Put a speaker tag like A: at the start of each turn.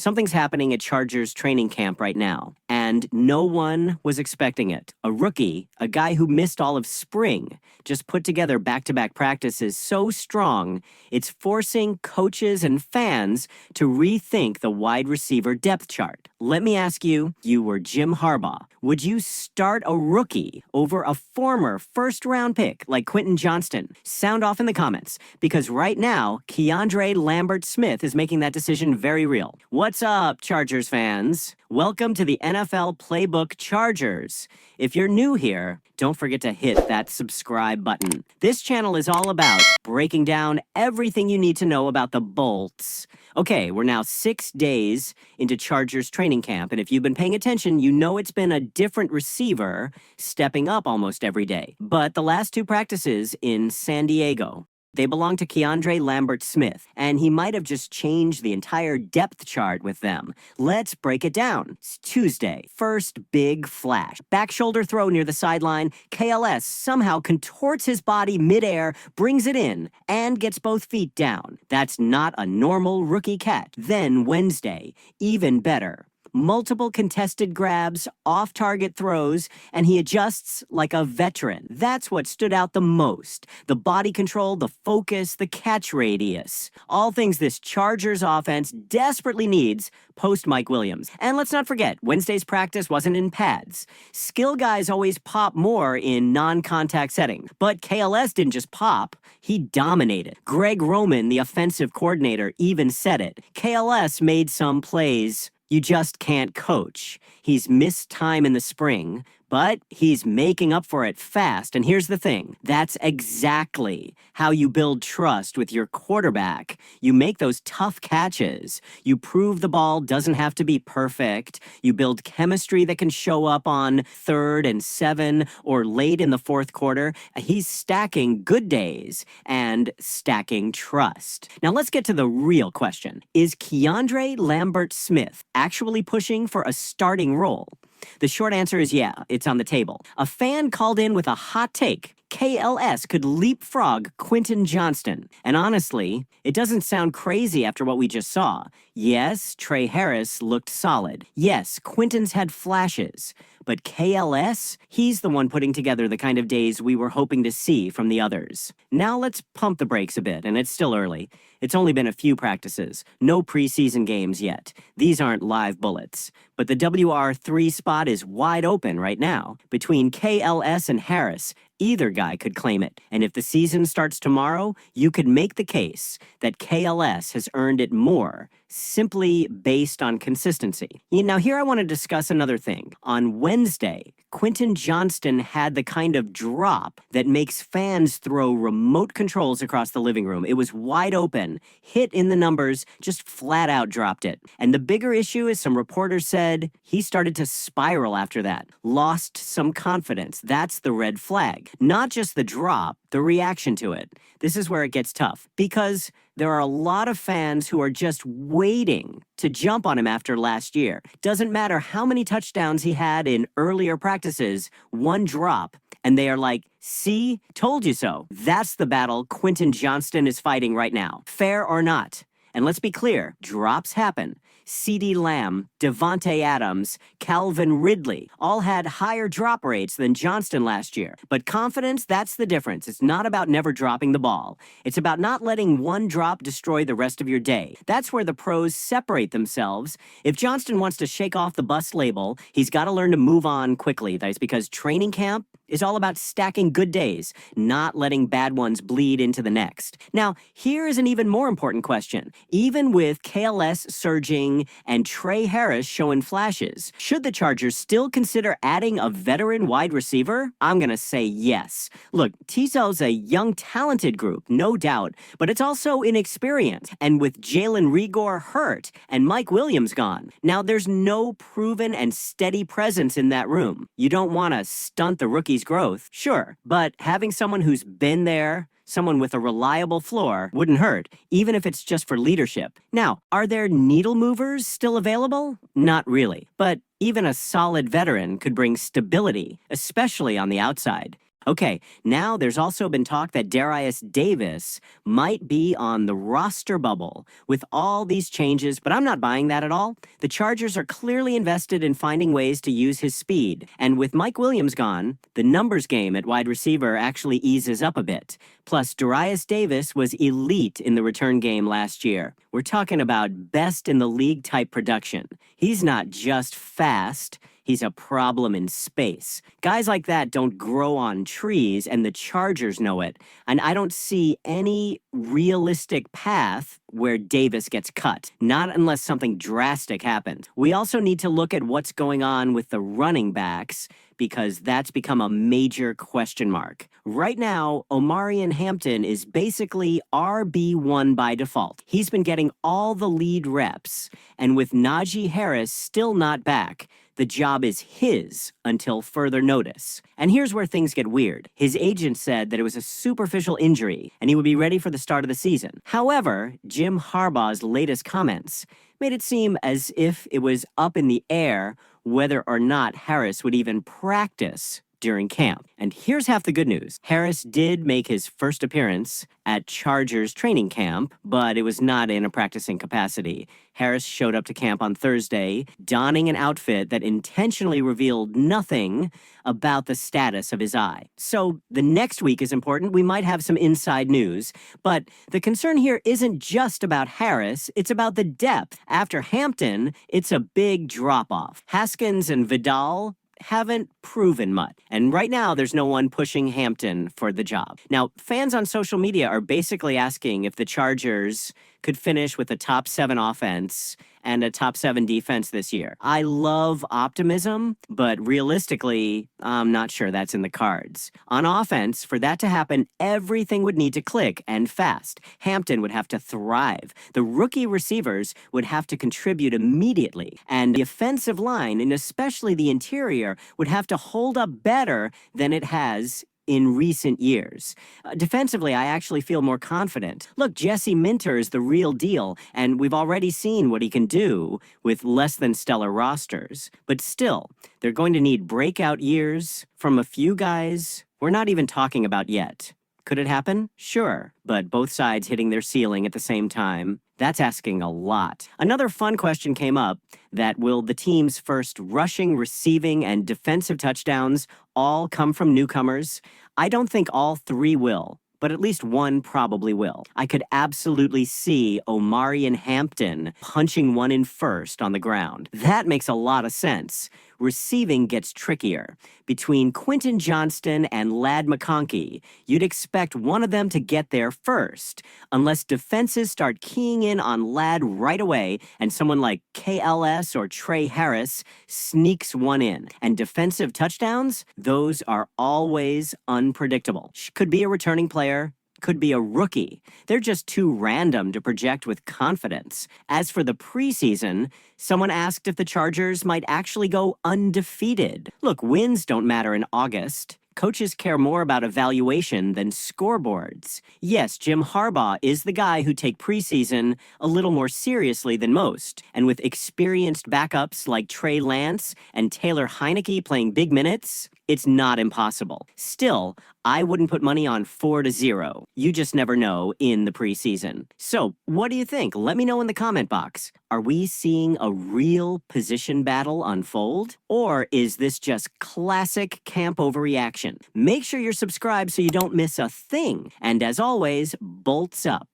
A: Something's happening at Chargers training camp right now, and no one was expecting it. A rookie, a guy who missed all of spring, just put together back-to-back practices so strong, it's forcing coaches and fans to rethink the wide receiver depth chart. Let me ask you, you were Jim Harbaugh. Would you start a rookie over a former first-round pick like Quinton Johnston? Sound off in the comments, because right now, Keandre Lambert-Smith is making that decision very real. What's up, Chargers fans? Welcome to the NFL Playbook Chargers. If you're new here, don't forget to hit that subscribe button. This channel is all about breaking down everything you need to know about the Bolts. Okay, we're now 6 days into Chargers training camp, and if you've been paying attention, you know it's been a different receiver stepping up almost every day. But the last 2 practices in San Diego, they belong to Keandre Lambert-Smith, and he might have just changed the entire depth chart with them. Let's break it down. It's Tuesday. First big flash. Back shoulder throw near the sideline. KLS somehow contorts his body midair, brings it in, and gets both feet down. That's not a normal rookie catch. Then Wednesday, even better. Multiple contested grabs, off-target throws, and he adjusts like a veteran. That's what stood out the most. The body control, the focus, the catch radius. All things this Chargers offense desperately needs post-Mike Williams. And let's not forget, Wednesday's practice wasn't in pads. Skill guys always pop more in non-contact setting. But KLS didn't just pop, he dominated. Greg Roman, the offensive coordinator, even said it. KLS made some plays you just can't coach. He's missed time in the spring, but he's making up for it fast. And here's the thing. That's exactly how you build trust with your quarterback. You make those tough catches. You prove the ball doesn't have to be perfect. You build chemistry that can show up on 3rd and 7 or late in the 4th quarter. He's stacking good days and stacking trust. Now let's get to the real question. Is Keandre Lambert-Smith actually pushing for a starting role? The short answer is yeah, it's on the table. A fan called in with a hot take. KLS could leapfrog Quinton Johnston. And honestly, it doesn't sound crazy after what we just saw. Yes, Najee Harris looked solid. Yes, Quinton's had flashes. But KLS, he's the one putting together the kind of days we were hoping to see from the others. Now let's pump the brakes a bit, and it's still early. It's only been a few practices. No preseason games yet. These aren't live bullets. But the WR3 spot is wide open right now. Between KLS and Harris, either guy could claim it. And if the season starts tomorrow, you could make the case that KLS has earned it more, simply based on consistency. Now here I want to discuss another thing. On Wednesday, Quinton Johnston had the kind of drop that makes fans throw remote controls across the living room. It was wide open, hit in the numbers, just flat out dropped it. And the bigger issue is some reporters said he started to spiral after that, lost some confidence. That's the red flag. Not just the drop, the reaction to it. This is where it gets tough, because there are a lot of fans who are just waiting to jump on him after last year. Doesn't matter how many touchdowns he had in earlier practices, one drop, and they are like, see, told you so. That's the battle Quinton Johnston is fighting right now. Fair or not? And let's be clear, drops happen. CeeDee Lamb, Devontae Adams, Calvin Ridley all had higher drop rates than Johnston last year. But confidence, that's the difference. It's not about never dropping the ball. It's about not letting one drop destroy the rest of your day. That's where the pros separate themselves. If Johnston wants to shake off the bust label, he's got to learn to move on quickly. That's because training camp is all about stacking good days, not letting bad ones bleed into the next. Now, here is an even more important question. Even with KLS surging and Najee Harris showing flashes, should the Chargers still consider adding a veteran wide receiver? I'm gonna say yes. Look, Tezell's a young, talented group, no doubt, but it's also inexperienced. And with Jalen Reagor hurt and Mike Williams gone, now there's no proven and steady presence in that room. You don't want to stunt the rookie's growth, sure, but having someone who's been there, someone with a reliable floor, wouldn't hurt, even if it's just for leadership. Now, are there needle movers still available? Not really. But even a solid veteran could bring stability, especially on the outside. Okay, now there's also been talk that Darius Davis might be on the roster bubble with all these changes, but I'm not buying that at all. The Chargers are clearly invested in finding ways to use his speed, and with Mike Williams gone, the numbers game at wide receiver actually eases up a bit. Plus, Darius Davis was elite in the return game last year. We're talking about best in the league type production. He's not just fast. He's a problem in space. Guys like that don't grow on trees, and the Chargers know it. And I don't see any realistic path where Davis gets cut, not unless something drastic happens. We also need to look at what's going on with the running backs, because that's become a major question mark. Right now, Omarion Hampton is basically RB1 by default. He's been getting all the lead reps, and with Najee Harris still not back, the job is his until further notice. And here's where things get weird. His agent said that it was a superficial injury and he would be ready for the start of the season. However, Jim Harbaugh's latest comments made it seem as if it was up in the air whether or not Harris would even practice during camp. And here's half the good news. Harris did make his first appearance at Chargers training camp, but it was not in a practicing capacity. Harris showed up to camp on Thursday, donning an outfit that intentionally revealed nothing about the status of his eye. So the next week is important. We might have some inside news, but the concern here isn't just about Harris, it's about the depth. After Hampton, it's a big drop-off. Haskins and Vidal haven't proven much. And right now, there's no one pushing Hampton for the job. Now, fans on social media are basically asking if the Chargers could finish with a top 7 offense and a top 7 defense this year. I love optimism, but realistically, I'm not sure that's in the cards. On offense, for that to happen, everything would need to click and fast. Hampton would have to thrive. The rookie receivers would have to contribute immediately. And the offensive line, and especially the interior, would have to hold up better than it has in recent years. Defensively, I actually feel more confident. Look, Jesse Minter is the real deal, and we've already seen what he can do with less than stellar rosters. But still, they're going to need breakout years from a few guys we're not even talking about yet. Could it happen? Sure, but both sides hitting their ceiling at the same time, that's asking a lot. Another fun question came up that will the team's first rushing, receiving, and defensive touchdowns all come from newcomers? I don't think all 3 will, but at least one probably will. I could absolutely see Omarion Hampton punching one in first on the ground. That makes a lot of sense. Receiving gets trickier. Between Quinton Johnston and Ladd McConkey, you'd expect one of them to get there first, unless defenses start keying in on Ladd right away and someone like KLS or Trey Harris sneaks one in. And defensive touchdowns, those are always unpredictable. Could be a returning player, could be a rookie. They're just too random to project with confidence. As for the preseason, someone asked if the Chargers might actually go undefeated. Look, wins don't matter in August. Coaches care more about evaluation than scoreboards. Yes, Jim Harbaugh is the guy who take preseason a little more seriously than most. And with experienced backups like Trey Lance and Taylor Heineke playing big minutes, it's not impossible. Still, I wouldn't put money on 4-0. You just never know in the preseason. So, what do you think? Let me know in the comment box. Are we seeing a real position battle unfold? Or is this just classic camp overreaction? Make sure you're subscribed so you don't miss a thing. And as always, bolts up.